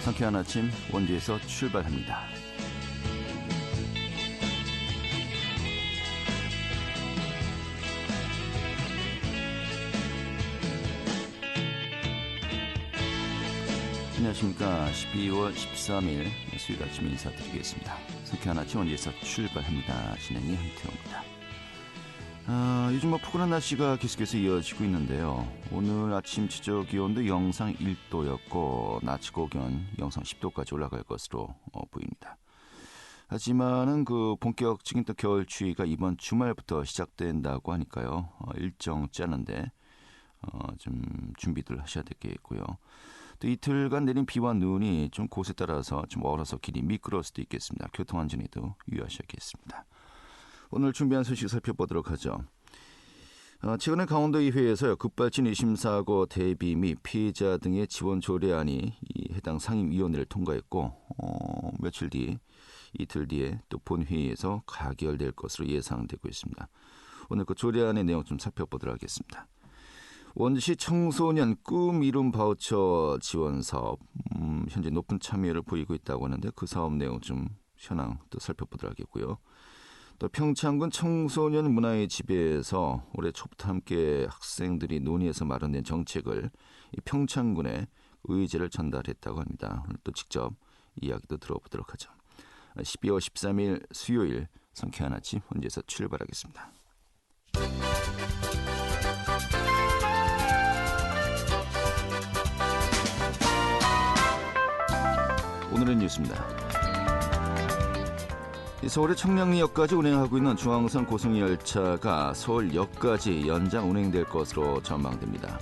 상쾌한 아침 원주에서 출발합니다. 안녕하십니까. 12월 13일 수요일 아침 인사드리겠습니다. 상쾌한 아침 원주에서 출발합니다. 진행이 한태호입니다. 요즘 푸근한 날씨가 계속해서 이어지고 있는데요. 오늘 아침 지적 기온도 영상 1도였고 낮 최고 기온 영상 10도까지 올라갈 것으로 보입니다. 하지만은 본격적인 또 겨울 추위가 이번 주말부터 시작된다고 하니까요. 일정 짜는데 좀 준비들 하셔야 되겠고요. 또 이틀간 내린 비와 눈이 좀 곳에 따라서 좀 얼어서 길이 미끄러울 수도 있겠습니다. 교통안전에도 유의하셔야겠습니다. 오늘 준비한 소식 살펴보도록 하죠. 최근에 강원도의회에서 급발진 의심사고 대비 및 피해자 등의 지원 조례안이 해당 상임위원회를 통과했고 며칠 뒤 이틀 뒤에 또 본회의에서 가결될 것으로 예상되고 있습니다. 오늘 그 조례안의 내용 좀 살펴보도록 하겠습니다. 원주시 청소년 꿈 이룸 바우처 지원 사업 현재 높은 참여를 보이고 있다고 하는데 그 사업 내용 좀 현황 또 살펴보도록 하겠고요. 또 평창군 청소년 문화의 집에서 올해 초부터 함께 학생들이 논의해서 마련된 정책을 평창군에 의제를 전달했다고 합니다. 오늘 또 직접 이야기도 들어보도록 하죠. 12월 13일 수요일 상쾌한 아침 원주에서 출발하겠습니다. 오늘의 뉴스입니다. 서울의 청량리역까지 운행하고 있는 중앙선 고속열차가 서울역까지 연장 운행될 것으로 전망됩니다.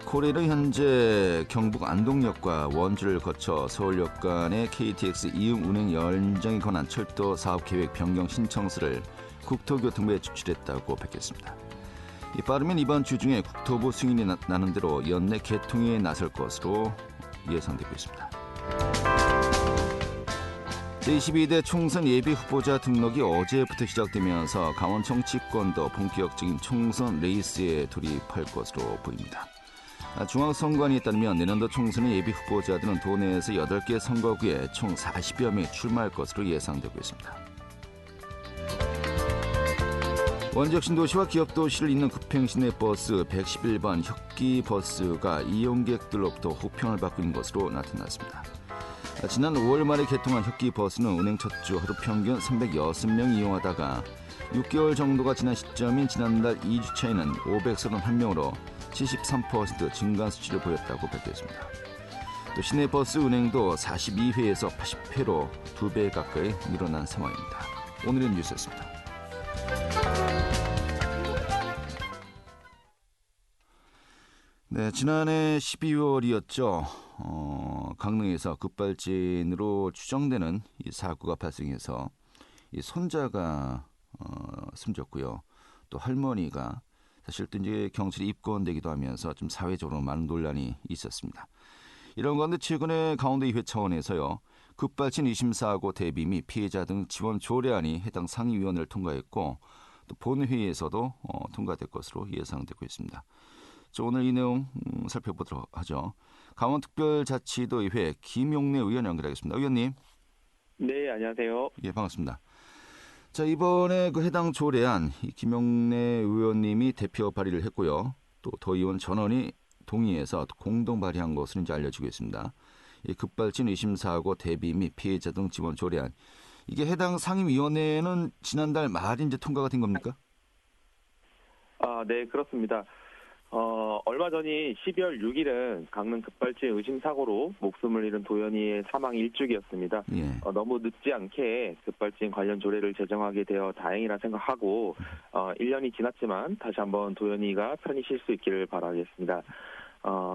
코레일은 현재 경북 안동역과 원주를 거쳐 서울역 간의 KTX 이응 운행 연장에 관한 철도 사업 계획 변경 신청서를 국토교통부에 제출했다고 밝혔습니다. 빠르면 이번 주 중에 국토부 승인이 나는 대로 연내 개통에 나설 것으로 예상되고 있습니다. 제22대 총선 예비 후보자 등록이 어제부터 시작되면서 강원 정치권도 본격적인 총선 레이스에 돌입할 것으로 보입니다. 중앙선관위에 따르면 내년도 총선의 예비 후보자들은 도내에서 8개 선거구에 총 40여 명이 출마할 것으로 예상되고 있습니다. 원주역 신도시와 기업도시를 잇는 급행시내버스 111번 혁기버스가 이용객들로부터 호평을 받고 있는 것으로 나타났습니다. 지난 5월 말에 개통한 혁기버스는 운행 첫 주 하루 평균 306명이 이용하다가 6개월 정도가 지난 시점인 지난달 2주차에는 531명으로 73% 증가 수치를 보였다고 밝혔습니다. 또 시내버스 운행도 42회에서 80회로 2배 가까이 늘어난 상황입니다. 오늘의 뉴스였습니다. 네, 지난해 12월이었죠. 강릉에서 급발진으로 추정되는 이 사고가 발생해서 이 손자가 숨졌고요. 또 할머니가 사실 또 이제 경찰에 입건되기도 하면서 좀 사회적으로 많은 논란이 있었습니다. 이런 가운데 최근에 강원도의회 차원에서요. 급발진 의심사고 대비 및 피해자 등 지원 조례안이 해당 상임위원회를 통과했고 또 본회의에서도 통과될 것으로 예상되고 있습니다. 오늘 이 내용 살펴보도록 하죠. 강원특별자치도의회 김용래 의원 연결하겠습니다. 의원님. 네, 안녕하세요. 예, 반갑습니다. 자, 이번에 그 해당 조례안 김용래 의원님이 대표 발의를 했고요. 또 도의원 전원이 동의해서 공동 발의한 것으로 이제 알려지고 있습니다. 이 급발진 의심사고 대비 및 피해자 등 지원 조례안. 이게 해당 상임위원회는 지난달 말 이제 통과가 된 겁니까? 네, 그렇습니다. 얼마 전인 12월 6일은 강릉 급발진 의심 사고로 목숨을 잃은 도연이의 사망 일주기였습니다. 예. 너무 늦지 않게 급발진 관련 조례를 제정하게 되어 다행이라 생각하고 1년이 지났지만 다시 한번 도연이가 편히 쉴 수 있기를 바라겠습니다.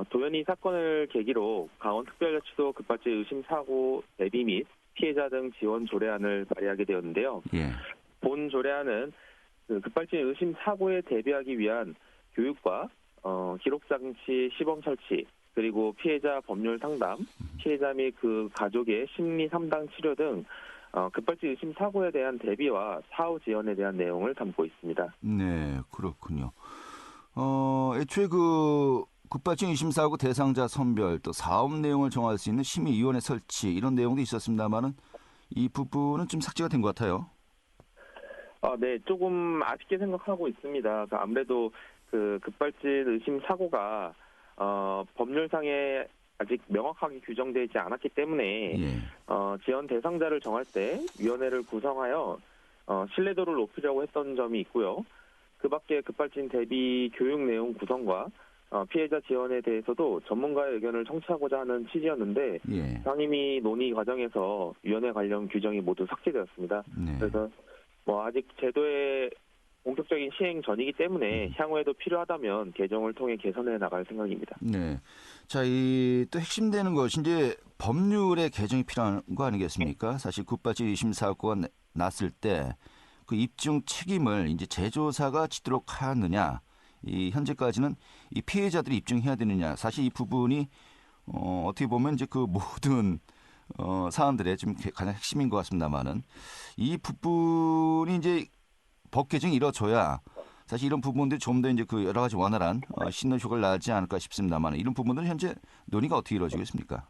도연이 사건을 계기로 강원특별자치도 급발진 의심 사고 대비 및 피해자 등 지원 조례안을 발의하게 되었는데요. 예. 본 조례안은 급발진 의심 사고에 대비하기 위한 교육과 기록장치 시범 설치, 그리고 피해자 법률 상담, 피해자 및 그 가족의 심리 상담 치료 등 급발진 의심 사고에 대한 대비와 사후 지원에 대한 내용을 담고 있습니다. 네, 그렇군요. 애초에 그 급발진 의심 사고 대상자 선별 또 사업 내용을 정할 수 있는 심의위원회 설치 이런 내용도 있었습니다만은 이 부분은 좀 삭제가 된 것 같아요. 네, 조금 아쉽게 생각하고 있습니다. 그러니까 아무래도 그 급발진 의심 사고가 법률상에 아직 명확하게 규정되지 않았기 때문에 예. 지원 대상자를 정할 때 위원회를 구성하여 신뢰도를 높이려고 했던 점이 있고요. 그밖에 급발진 대비 교육 내용 구성과 피해자 지원에 대해서도 전문가의 의견을 청취하고자 하는 취지였는데 예. 상임위 논의 과정에서 위원회 관련 규정이 모두 삭제되었습니다. 네. 그래서 아직 제도의 본격적인 시행 전이기 때문에 향후에도 필요하다면 개정을 통해 개선해 나갈 생각입니다. 네. 자, 이 또 핵심되는 것이 이제 법률의 개정이 필요한 거 아니겠습니까? 사실 급발진 의심 사고가 났을 때 그 입증 책임을 이제 제조사가 지도록 하느냐, 이 현재까지는 이 피해자들이 입증해야 되느냐, 사실 이 부분이 어떻게 보면 이제 그 모든 사안들의 좀 가장 핵심인 것 같습니다만은 이 부분이 이제 법 개정이 이뤄져야 사실 이런 부분들이 좀 더 이제 그 여러 가지 원활한 신뢰 효과를 나지 않을까 싶습니다만 이런 부분들은 현재 논의가 어떻게 이루어지고 있습니까?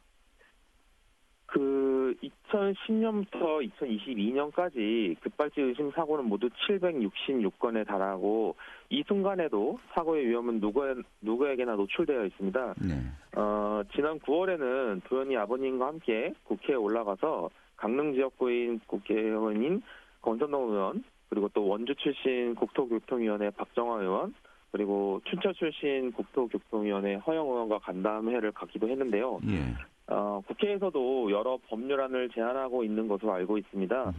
그 2010년부터 2022년까지 급발진 의심 사고는 모두 766건에 달하고 이 순간에도 사고의 위험은 누구에게나 노출되어 있습니다. 네. 지난 9월에는 도연이 아버님과 함께 국회에 올라가서 강릉 지역구인 국회의원인 권선동 의원, 그리고 또 원주 출신 국토교통위원회 박정화 의원, 그리고 춘천 출신 국토교통위원회 허영 의원과 간담회를 갖기도 했는데요. 예. 국회에서도 여러 법률안을 제안하고 있는 것으로 알고 있습니다.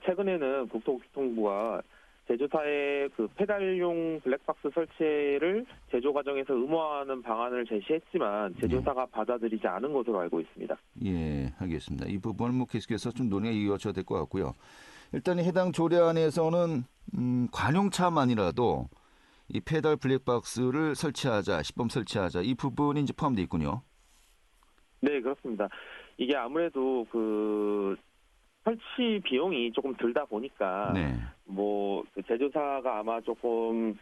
최근에는 국토교통부가 제조사의 그 페달용 블랙박스 설치를 제조 과정에서 의무화하는 방안을 제시했지만 제조사가 받아들이지 않은 것으로 알고 있습니다. 예, 알겠습니다. 이 부분은 뭐 계속해서 좀 논의가 이어져야 될 것 같고요. 일단 해당 조례안에서는 관용차만이라도 이 페달 블랙박스를 설치하자, 시범 설치하자 이 부분이 이제 포함되어 있군요. 네, 그렇습니다. 이게 아무래도 그 설치 비용이 조금 들다 보니까 네. 그 제조사가 아마 조금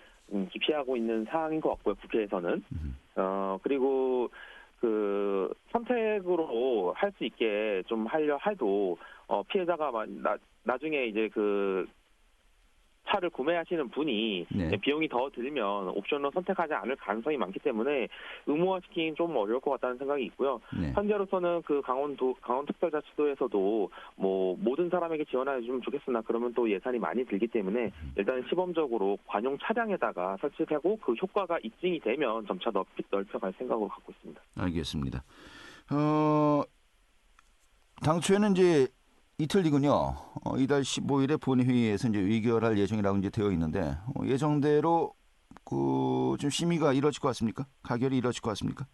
기피하고 있는 사항인 것 같고요. 국회에서는 그리고 그 선택으로 할 수 있게 좀 하려 해도 피해자가 나중에 이제 그 차를 구매하시는 분이 네. 비용이 더 들면 옵션을 선택하지 않을 가능성이 많기 때문에 의무화시키긴 좀 어려울 것 같다는 생각이 있고요. 네. 현재로서는 그 강원특별자치도에서도 모든 사람에게 지원해 주면 좋겠으나 그러면 또 예산이 많이 들기 때문에 일단 시범적으로 관용 차량에다가 설치하고 그 효과가 입증이 되면 점차 넓혀갈 생각으로 갖고 있습니다. 알겠습니다. 당초에는 이제 이틀 뒤군요. 이달 15일에 본회의에서 이제 의결할 예정이라고 이제 되어 있는데 예정대로 그 좀 심의가 이루어질 것 같습니까? 가결이 이루어질 것 같습니까?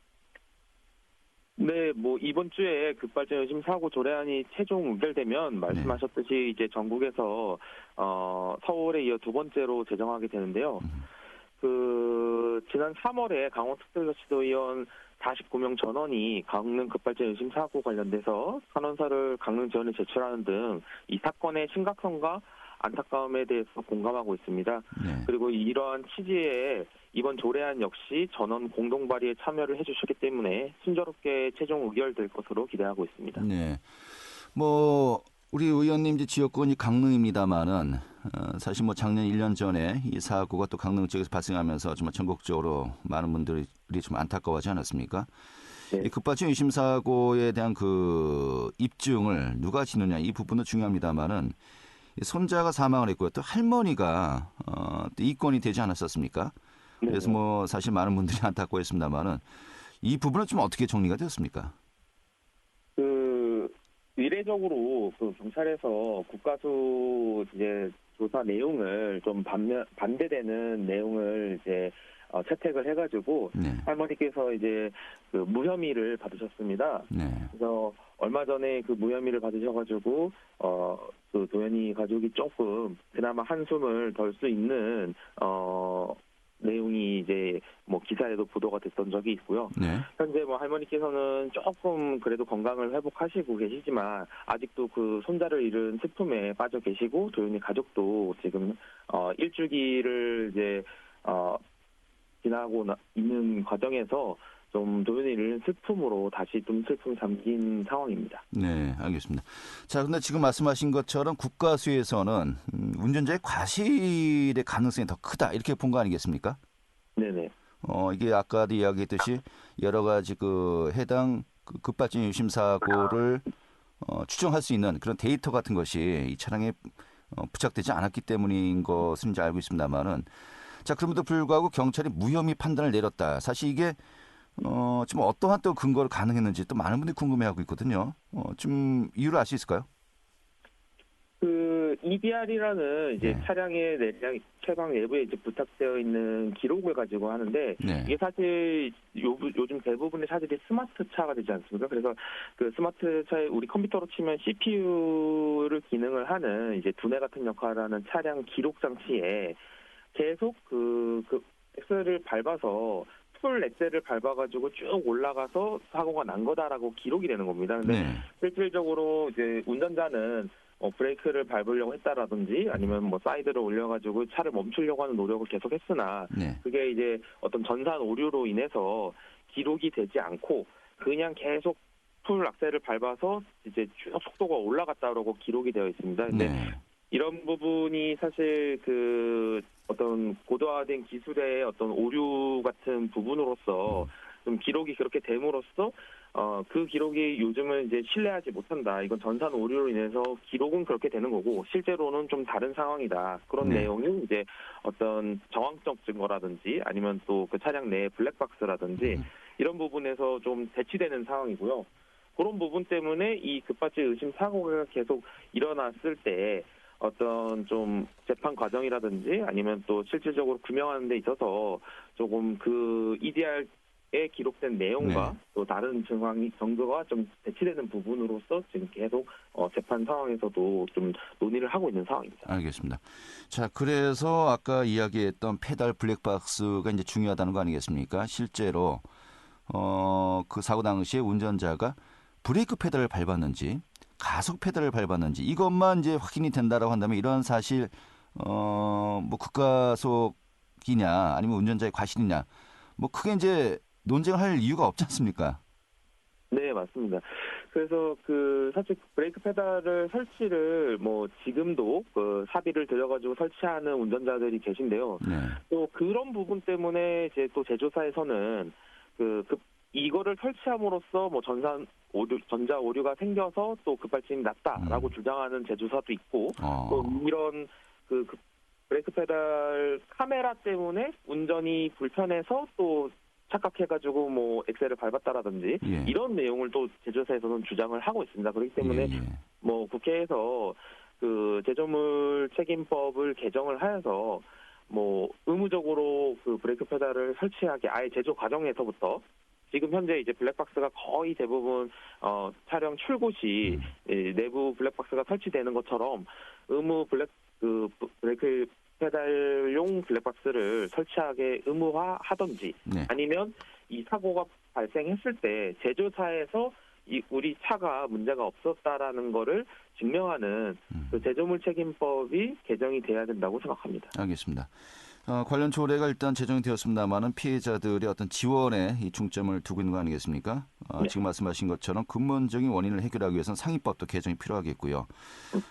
네, 이번 주에 급발진 의심 사고 조례안이 최종 의결되면 말씀하셨듯이 이제 전국에서 서울에 이어 두 번째로 제정하게 되는데요. 지난 3월에 강원특별자치도의원 49명 전원이 강릉 급발진 의심 사고 관련돼서 선언서를 강릉 지원에 제출하는 등 이 사건의 심각성과 안타까움에 대해서 공감하고 있습니다. 네. 그리고 이러한 취지에 이번 조례안 역시 전원 공동 발의에 참여를 해주셨기 때문에 순조롭게 최종 의결될 것으로 기대하고 있습니다. 네. 우리 의원님 이제 지역구는 강릉입니다만은 사실 작년 1년 전에 이 사고가 또 강릉 지역에서 발생하면서 정말 전국적으로 많은 분들이 좀 안타까워하지 않았습니까? 네. 이 급발진 의심 사고에 대한 그 입증을 누가 지느냐 이 부분도 중요합니다만은 손자가 사망을 했고요. 또 할머니가 또 이권이 되지 않았었습니까? 그래서 사실 많은 분들이 안타까워했습니다만은 이 부분은 좀 어떻게 정리가 되었습니까? 의례적으로 그 경찰에서 국가수 이제 조사 내용을 좀 반대되는 내용을 이제 채택을 해가지고 네. 할머니께서 이제 그 무혐의를 받으셨습니다. 네. 그래서 얼마 전에 그 무혐의를 받으셔가지고 그 도연이 가족이 조금 그나마 한숨을 덜 수 있는 내용이 이제 기사에도 보도가 됐던 적이 있고요. 네. 현재 할머니께서는 조금 그래도 건강을 회복하시고 계시지만 아직도 그 손자를 잃은 슬픔에 빠져 계시고 도연이 가족도 지금 일주기를 이제 지나고 있는 과정에서 좀 도윤이를 슬픔으로 다시 좀 슬픔 잠긴 상황입니다. 네, 알겠습니다. 자, 근데 지금 말씀하신 것처럼 국가수에서는 운전자의 과실의 가능성이 더 크다 이렇게 본 거 아니겠습니까? 네네. 이게 아까도 이야기했듯이 여러 가지 그 해당 급발진 유심 사고를 추정할 수 있는 그런 데이터 같은 것이 이 차량에 부착되지 않았기 때문인 것은 이제 알고 있습니다만은 자, 그럼에도 불구하고 경찰이 무혐의 판단을 내렸다. 사실 이게 지금 어떠한 또 근거를 가능했는지 또 많은 분들이 궁금해하고 있거든요. 좀 이유를 알 수 있을까요? 그 EBR이라는 이제 네. 차량의 내장 채광 내부에 이제 부착되어 있는 기록을 가지고 하는데 네. 이게 사실 요즘 대부분의 차들이 스마트 차가 되지 않습니까? 그래서 그 스마트 차에 우리 컴퓨터로 치면 CPU를 기능을 하는 이제 두뇌 같은 역할을 하는 차량 기록 장치에 계속 그 엑셀을 밟아서 풀 엑셀을 밟아가지고 쭉 올라가서 사고가 난 거다라고 기록이 되는 겁니다. 근데 네. 실질적으로 이제 운전자는 브레이크를 밟으려고 했다라든지 아니면 뭐 사이드를 올려가지고 차를 멈추려고 하는 노력을 계속 했으나 네. 그게 이제 어떤 전산 오류로 인해서 기록이 되지 않고 그냥 계속 풀 악셀을 밟아서 이제 쭉 속도가 올라갔다라고 기록이 되어 있습니다. 근데 네. 이런 부분이 사실 그 어떤 고도화된 기술의 어떤 오류 같은 부분으로서 좀 기록이 그렇게 됨으로써 그 기록이 요즘은 이제 신뢰하지 못한다. 이건 전산 오류로 인해서 기록은 그렇게 되는 거고 실제로는 좀 다른 상황이다. 그런 네. 내용이 이제 어떤 정황적 증거라든지 아니면 또 그 차량 내 블랙박스라든지 이런 부분에서 좀 대치되는 상황이고요. 그런 부분 때문에 이 급발진 의심 사고가 계속 일어났을 때 어떤 좀 재판 과정이라든지 아니면 또 실질적으로 규명하는 데 있어서 조금 그 EDR에 기록된 내용과 네. 또 다른 증거가 좀 대치되는 부분으로서 지금 계속 재판 상황에서도 좀 논의를 하고 있는 상황입니다. 알겠습니다. 자, 그래서 아까 이야기했던 페달 블랙박스가 이제 중요하다는 거 아니겠습니까? 실제로 그 사고 당시에 운전자가 브레이크 페달을 밟았는지 가속 페달을 밟았는지 이것만 이제 확인이 된다라고 한다면 이러한 사실 뭐 급가속이냐 아니면 운전자의 과실이냐 뭐 크게 이제 논쟁할 이유가 없지 않습니까? 네, 맞습니다. 그래서 그 사실 브레이크 페달을 설치를 뭐 지금도 그 사비를 들여가지고 설치하는 운전자들이 계신데요. 네. 또 그런 부분 때문에 이제 또 제조사에서는 이거를 설치함으로써 뭐 전자 오류가 생겨서 또 급발진이 났다라고 주장하는 제조사도 있고 또 이런 그 브레이크 페달 카메라 때문에 운전이 불편해서 또 착각해가지고 뭐 엑셀을 밟았다라든지 예. 이런 내용을 또 제조사에서는 주장을 하고 있습니다. 그렇기 때문에 예. 뭐 국회에서 그 제조물 책임법을 개정을 하여서 뭐 의무적으로 그 브레이크 페달을 설치하게 아예 제조 과정에서부터 지금 현재 이제 블랙박스가 거의 대부분 차량 출고 시 내부 블랙박스가 설치되는 것처럼 의무 브레이크 페달용 블랙박스를 설치하게 의무화하든지 네. 아니면 이 사고가 발생했을 때 제조사에서 우리 차가 문제가 없었다라는 거를 증명하는 그 제조물 책임법이 개정이 돼야 된다고 생각합니다. 알겠습니다. 관련 조례가 일단 제정이 되었습니다만은 피해자들의 어떤 지원에 이 중점을 두고 있는 거 아니겠습니까? 네. 지금 말씀하신 것처럼 근본적인 원인을 해결하기 위해서는 상위법도 개정이 필요하겠고요.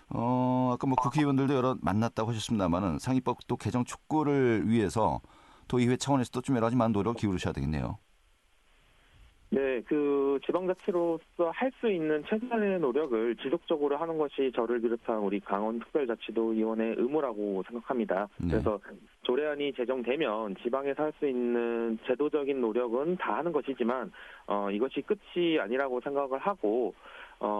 아까 뭐 국회의원들도 여러 만났다고 하셨습니다만은 상위법도 개정 촉구를 위해서 도의회 차원에서도 좀 여러 가지 많은 노력을 기울이셔야 되겠네요. 네, 그 지방자치로서 할 수 있는 최선의 노력을 지속적으로 하는 것이 저를 비롯한 우리 강원특별자치도의원의 의무라고 생각합니다. 네. 그래서 조례안이 제정되면 지방에서 할 수 있는 제도적인 노력은 다 하는 것이지만 이것이 끝이 아니라고 생각을 하고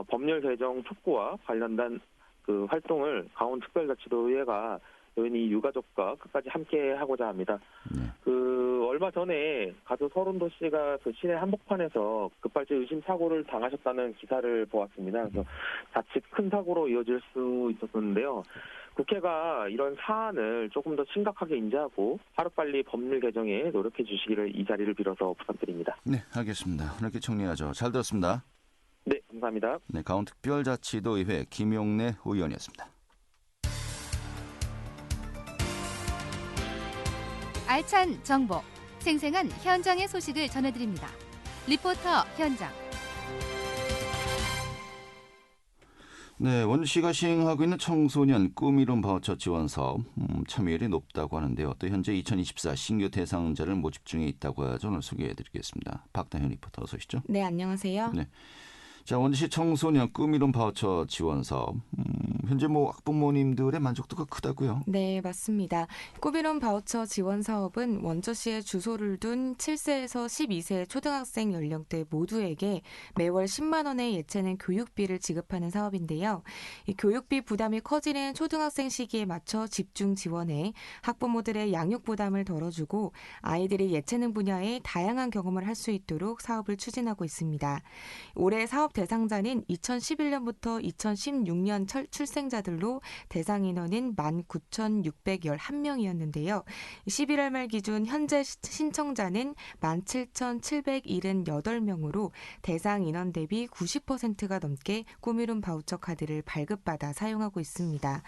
법률 개정 촉구와 관련된 그 활동을 강원특별자치도의회가 도현이 유가족과 끝까지 함께 하고자 합니다. 네. 그 얼마 전에 가수 서른도 씨가 그 시내 한복판에서 급발진 의심 사고를 당하셨다는 기사를 보았습니다. 그래서 자칫 큰 사고로 이어질 수 있었는데요. 국회가 이런 사안을 조금 더 심각하게 인지하고 하루빨리 법률 개정에 노력해 주시기를 이 자리를 빌어서 부탁드립니다. 네, 알겠습니다. 이렇게 정리하죠. 잘 들었습니다. 네, 감사합니다. 네, 강원특별자치도의회 김용래 의원이었습니다. 알찬 정보, 생생한 현장의 소식을 전해드립니다. 리포터 현장. 네, 원주시가 시행하고 있는 청소년 꿈이룬 바우처 지원 사업 참여율이 높다고 하는데요. 또 현재 2024 신규 대상자를 모집 중에 있다고 하죠. 오늘 소개해드리겠습니다. 박다현 리포터 어서 오시죠. 네, 안녕하세요. 네. 자, 원주시 청소년 꿈이룬 바우처 지원 사업. 현재 학부모님들의 만족도가 크다고요? 네, 맞습니다. 꿈이룬 바우처 지원 사업은 원주시에 주소를 둔 7세에서 12세 초등학생 연령대 모두에게 매월 10만 원의 예체능 교육비를 지급하는 사업인데요. 이 교육비 부담이 커지는 초등학생 시기에 맞춰 집중 지원해 학부모들의 양육 부담을 덜어주고 아이들이 예체능 분야의 다양한 경험을 할 수 있도록 사업을 추진하고 있습니다. 올해 사업 대상자는 2011년부터 2016년 출생자들로 대상 인원은 19,611명이었는데요. 11월 말 기준 현재 신청자는 17,778명으로 대상 인원 대비 90%가 넘게 꿈이룬 바우처 카드를 발급받아 사용하고 있습니다.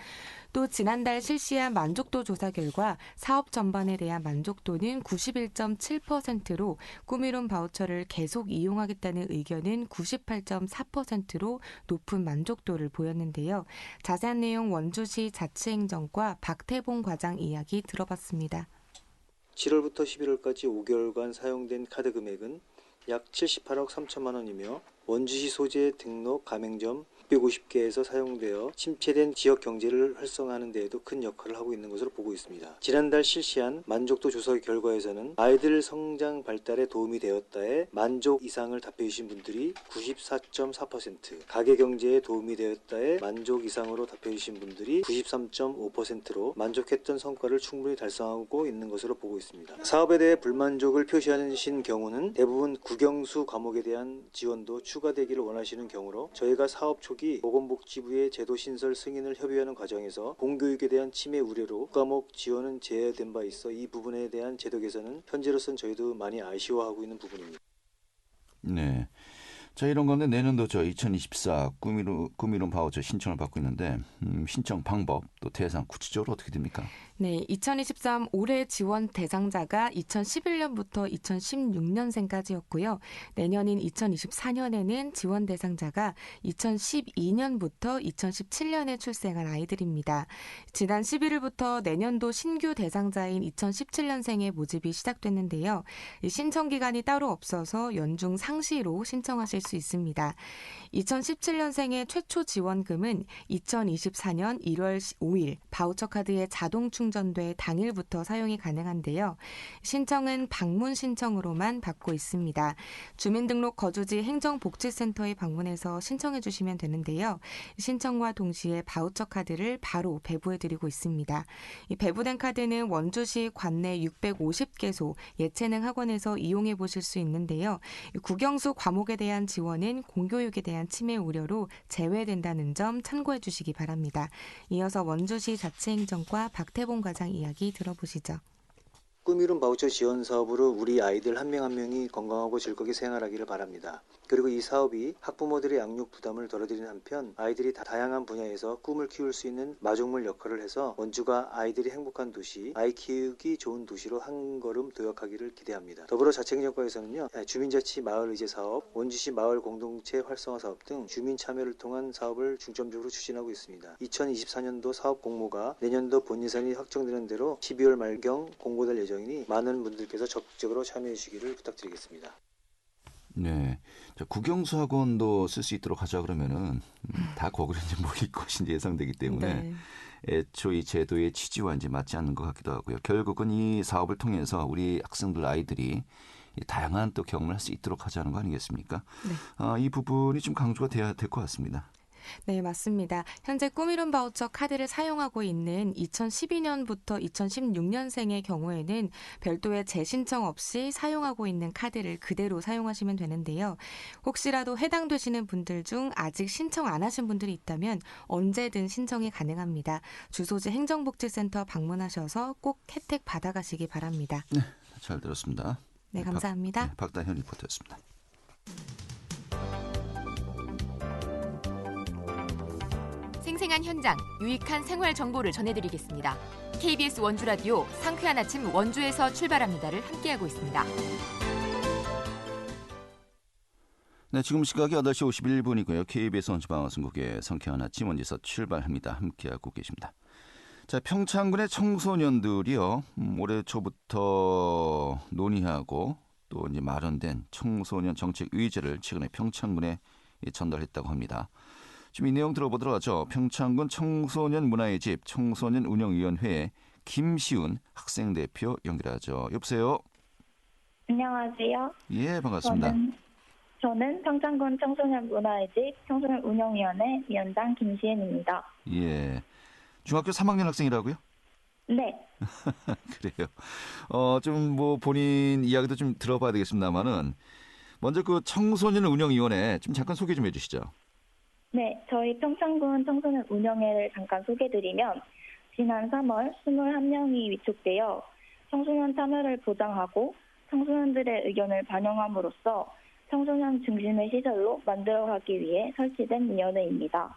또 지난달 실시한 만족도 조사 결과 사업 전반에 대한 만족도는 91.7%로 꿈이룬 바우처를 계속 이용하겠다는 의견은 98.4%로 높은 만족도를 보였는데요. 자세한 내용 원주시 자치행정과 박태봉 과장 이야기 들어봤습니다. 7월부터 11월까지 5개월간 사용된 카드 금액은 약 78억 3천만 원이며 원주시 소재 등록 가맹점 650개에서 사용되어 침체된 지역 경제를 활성화하는 데에도 큰 역할을 하고 있는 것으로 보고 있습니다. 지난달 실시한 만족도 조사 결과에서는 아이들 성장 발달에 도움이 되었다에 만족 이상을 답해 주신 분들이 94.4%, 가계 경제에 도움이 되었다에 만족 이상으로 답해 주신 분들이 93.5%로 만족했던 성과를 충분히 달성하고 있는 것으로 보고 있습니다. 사업에 대해 불만족을 표시하신 경우는 대부분 국영수 과목에 대한 지원도 추가되기를 원하시는 경우로 저희가 사업 초기 보건복지부의 제도 신설 승인을 협의하는 과정에서 공교육에 대한 침해 우려로 과목 지원은 제외된 바 있어 이 부분에 대한 제도 개선은 현재로서는 저희도 많이 아쉬워하고 있는 부분입니다. 네. 자, 이런 건데 내년도 2024 꿈이룬 바우처 신청을 받고 있는데 신청 방법 또 대상 구체적으로 어떻게 됩니까? 네, 2023 올해 지원 대상자가 2011년부터 2016년생까지였고요. 내년인 2024년에는 지원 대상자가 2012년부터 2017년에 출생한 아이들입니다. 지난 11일부터 내년도 신규 대상자인 2017년생의 모집이 시작됐는데요. 신청 기간이 따로 없어서 연중 상시로 신청하실 수 있습니다. 2017년생의 최초 지원금은 2024년 1월 5일 바우처 카드의 자동 충전돼 당일부터 사용이 가능한데요. 신청은 방문 신청으로만 받고 있습니다. 주민등록 거주지 행정복지센터에 방문해서 신청해 주시면 되는데요. 신청과 동시에 바우처 카드를 바로 배부해드리고 있습니다. 이 배부된 카드는 원주시 관내 650개소 예체능 학원에서 이용해 보실 수 있는데요. 국영수 과목에 대한 지원은 공교육에 대한 침해 우려로 제외된다는 점 참고해 주시기 바랍니다. 이어서 원주시 자치행정과 박태봉 과장 이야기 들어보시죠. 꿈이룬 바우처 지원 사업으로 우리 아이들 한 명 한 명이 건강하고 즐겁게 생활하기를 바랍니다. 그리고 이 사업이 학부모들의 양육 부담을 덜어드리는 한편 아이들이 다양한 분야에서 꿈을 키울 수 있는 마중물 역할을 해서 원주가 아이들이 행복한 도시, 아이 키우기 좋은 도시로 한 걸음 도약하기를 기대합니다. 더불어 자치행정과에서는요, 주민자치 마을 의제 사업, 원주시 마을 공동체 활성화 사업 등 주민 참여를 통한 사업을 중점적으로 추진하고 있습니다. 2024년도 사업 공모가 내년도 본 예산이 확정되는 대로 12월 말경 공고될 예정이니 많은 분들께서 적극적으로 참여해 주시기를 부탁드리겠습니다. 네, 자, 국영수 학원도 쓸 수 있도록 하자 그러면은 다 거기로 이제 모일 것인지 예상되기 때문에 네. 애초 이 제도의 취지와 이제 맞지 않는 것 같기도 하고요. 결국은 이 사업을 통해서 우리 학생들 아이들이 다양한 또 경험을 할 수 있도록 하자는 거 아니겠습니까? 네. 이 부분이 좀 강조가 돼야 될 것 같습니다. 네, 맞습니다. 현재 꿈이룬 바우처 카드를 사용하고 있는 2012년부터 2016년생의 경우에는 별도의 재신청 없이 사용하고 있는 카드를 그대로 사용하시면 되는데요. 혹시라도 해당되시는 분들 중 아직 신청 안 하신 분들이 있다면 언제든 신청이 가능합니다. 주소지 행정복지센터 방문하셔서 꼭 혜택 받아가시기 바랍니다. 네, 잘 들었습니다. 네, 감사합니다. 박다현 리포터였습니다. 생생 생생한 현장, 유익한 생활 정보를 전해드리겠습니다. KBS 원주라디오 상쾌한 아침 원주에서 출발합니다를 함께하고 있습니다. 네, 지금 시각이 8시 51분이고요. KBS 원주방송국의 상쾌한 아침 원주에서 출발합니다. 함께하고 계십니다. 자, 평창군의 청소년들이요, 올해 초부터 논의하고 또 이제 마련된 청소년 정책 의제를 최근에 평창군에 전달했다고 합니다. 지금 이 내용 들어보도록 하죠. 평창군 청소년 문화의 집 청소년 운영위원회 김시훈 학생 대표 연결하죠. 여보세요. 안녕하세요. 예, 반갑습니다. 저는 평창군 청소년 문화의 집 청소년 운영위원회 위원장 김시은입니다. 예, 중학교 3학년 학생이라고요? 네. 그래요. 좀 뭐 본인 이야기도 좀 들어봐야 되겠습니다만은 먼저 그 청소년 운영위원회 좀 잠깐 소개 좀 해주시죠. 네, 저희 평창군 청소년 운영회를 잠깐 소개드리면 지난 3월 21명이 위촉되어 청소년 참여를 보장하고 청소년들의 의견을 반영함으로써 청소년 중심의 시설로 만들어가기 위해 설치된 위원회입니다.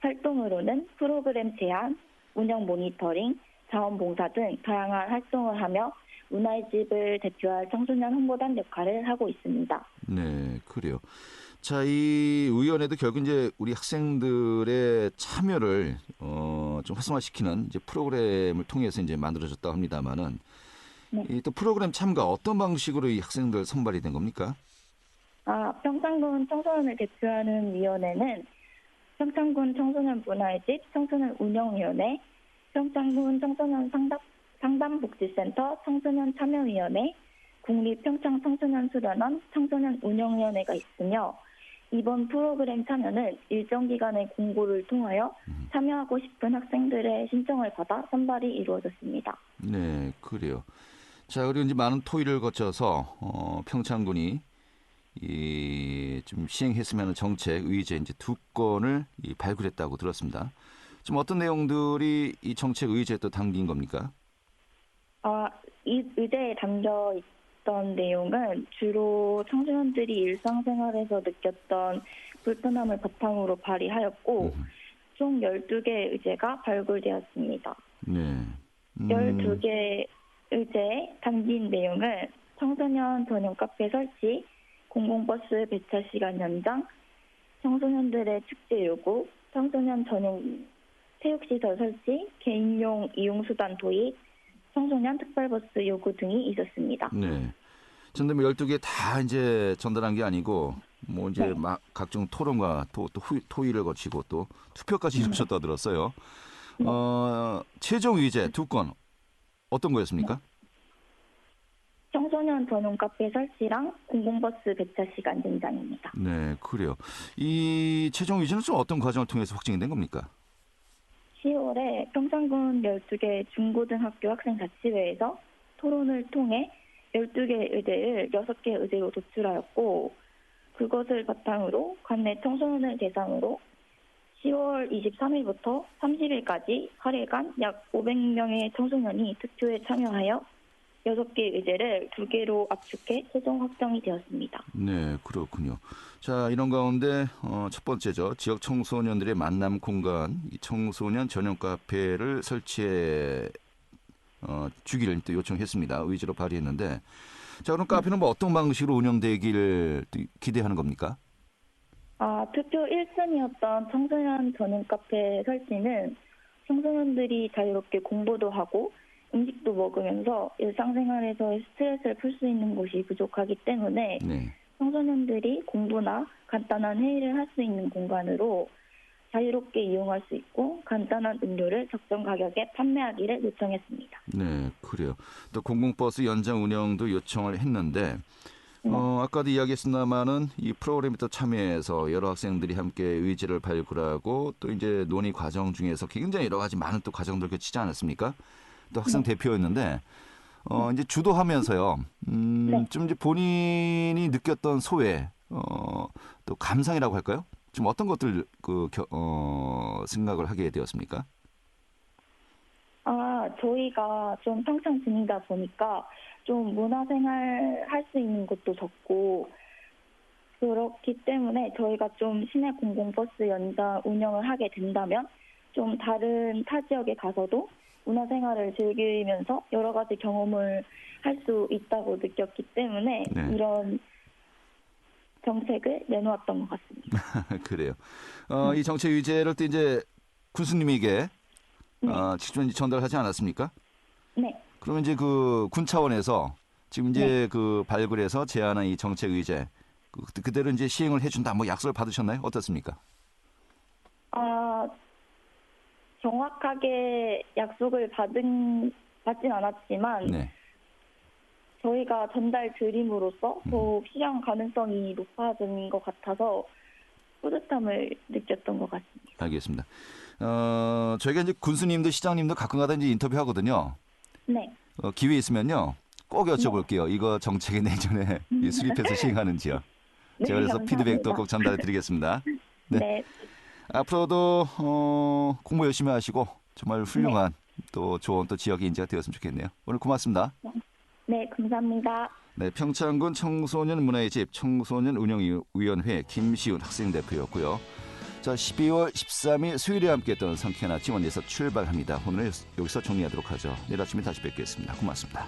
활동으로는 프로그램 제안, 운영 모니터링, 자원봉사 등 다양한 활동을 하며 문화의 집을 대표할 청소년 홍보단 역할을 하고 있습니다. 네, 그래요. 자, 이 위원회도 결국 이제 우리 학생들의 참여를 좀 활성화시키는 이제 프로그램을 통해서 이제 만들어졌다고 합니다만은 네. 이 또 프로그램 참가 어떤 방식으로 이 학생들 선발이 된 겁니까? 평창군 청소년을 대표하는 위원회는 평창군 청소년 문화의 집 청소년 운영위원회, 평창군 청소년 상담복지센터 청소년 참여위원회, 국립평창 청소년 수련원 청소년 운영위원회가 있으며 이번 프로그램 참여는 일정 기간의 공고를 통하여 참여하고 싶은 학생들의 신청을 받아 선발이 이루어졌습니다. 네, 그래요. 자, 그리고 이제 많은 토의를 거쳐서 평창군이 좀 시행했으면 하는 정책 의제 이제 2건을 발굴했다고 들었습니다. 좀 어떤 내용들이 이 정책 의제에 또 담긴 겁니까? 이 의제에 담겨 있던 내용은 주로 청소년들이 일상생활에서 느꼈던 불편함을 바탕으로 발의하였고 총 12개 의제가 발굴되었습니다. 네. 12개 의제에 담긴 내용은 청소년 전용 카페 설치, 공공버스 배차 시간 연장, 청소년들의 축제 요구, 청소년 전용 체육시설 설치, 개인용 이용수단 도입, 청소년 특별버스 요구 등이 있었습니다. 네. 전대 12개 다 이제 전달한 게 아니고 뭐 이제 네. 막 각종 토론과 또 토의를 거치고 또 투표까지 이루어졌다고 들었어요. 최종 의제 2건 어떤 거였습니까? 청소년 전용 카페 설치랑 공공버스 배차 시간 연장입니다. 네, 그래요. 이 최종 의제는 좀 어떤 과정을 통해서 확정이 된 겁니까? 10월에 평창군 12개 중고등학교 학생자치회에서 토론을 통해 12개 의제를 6개 의제로 도출하였고 그것을 바탕으로 관내 청소년을 대상으로 10월 23일부터 30일까지 8일간 약 500명의 청소년이 투표에 참여하여 6개 의제를 2개로 압축해 최종 확정이 되었습니다. 네, 그렇군요. 자, 이런 가운데 첫 번째죠. 지역 청소년들의 만남 공간, 이 청소년 전용 카페를 설치해 주기를 또 요청했습니다. 의지로 발의했는데, 자, 그럼 카페는 뭐 어떤 방식으로 운영되길 기대하는 겁니까? 투표 1순위였던 청소년 전용 카페 설치는 청소년들이 자유롭게 공부도 하고 음식도 먹으면서 일상생활에서의 스트레스를 풀 수 있는 곳이 부족하기 때문에 네. 청소년들이 공부나 간단한 회의를 할 수 있는 공간으로 자유롭게 이용할 수 있고 간단한 음료를 적정 가격에 판매하기를 요청했습니다. 네, 그래요. 또 공공버스 연장 운영도 요청을 했는데 아까도 이야기했습니다마는 이 프로그램에 또 참여해서 여러 학생들이 함께 의제를 발굴하고 또 이제 논의 과정 중에서 굉장히 여러 가지 많은 또 과정들 거치지 않았습니까? 또 학생 대표였는데 이제 주도하면서요. 좀 이제 본인이 느꼈던 소외, 또 감상이라고 할까요? 좀 어떤 것들 생각을 하게 되었습니까? 저희가 좀 평창 중이다 보니까 좀 문화생활 할 수 있는 곳도 적고 그렇기 때문에 저희가 좀 시내 공공버스 연장 운영을 하게 된다면 좀 다른 타 지역에 가서도 문화생활을 즐기면서 여러 가지 경험을 할 수 있다고 느꼈기 때문에 네. 이런 정책을 내놓았던 것 같습니다. 그래요. 이 정책 의제를 또 이제 군수님에게 네. 직접 이제 전달하지 않았습니까? 네. 그러면 이제 그 군 차원에서 지금 이제 그 발굴해서 제안한 이 정책 의제 그대로 이제 시행을 해준다. 뭐 약속을 받으셨나요? 어떻습니까? 정확하게 약속을 받진 않았지만 네. 저희가 전달 드림으로써 더욱 실현 가능성이 높아진 것 같아서 뿌듯함을 느꼈던 것 같습니다. 알겠습니다. 저희가 이제 군수님도 시장님도 가끔가다 이제 인터뷰하거든요. 네. 기회 있으면요. 꼭 여쭤볼게요. 이거 정책에 내년에 수립해서 시행하는지요. 네, 제가 그래서 감사합니다. 피드백도 꼭 전달해 드리겠습니다. 네. 네. 앞으로도 공부 열심히 하시고 정말 훌륭한 또 좋은 또 지역의 인재가 되었으면 좋겠네요. 오늘 고맙습니다. 네, 감사합니다. 네, 평창군 청소년 문화의 집 청소년 운영위원회 김시훈 학생대표였고요. 자, 12월 13일 수요일에 함께했던 상쾌한 아침 원에서 출발합니다. 오늘 여기서 정리하도록 하죠. 내일 아침에 다시 뵙겠습니다. 고맙습니다.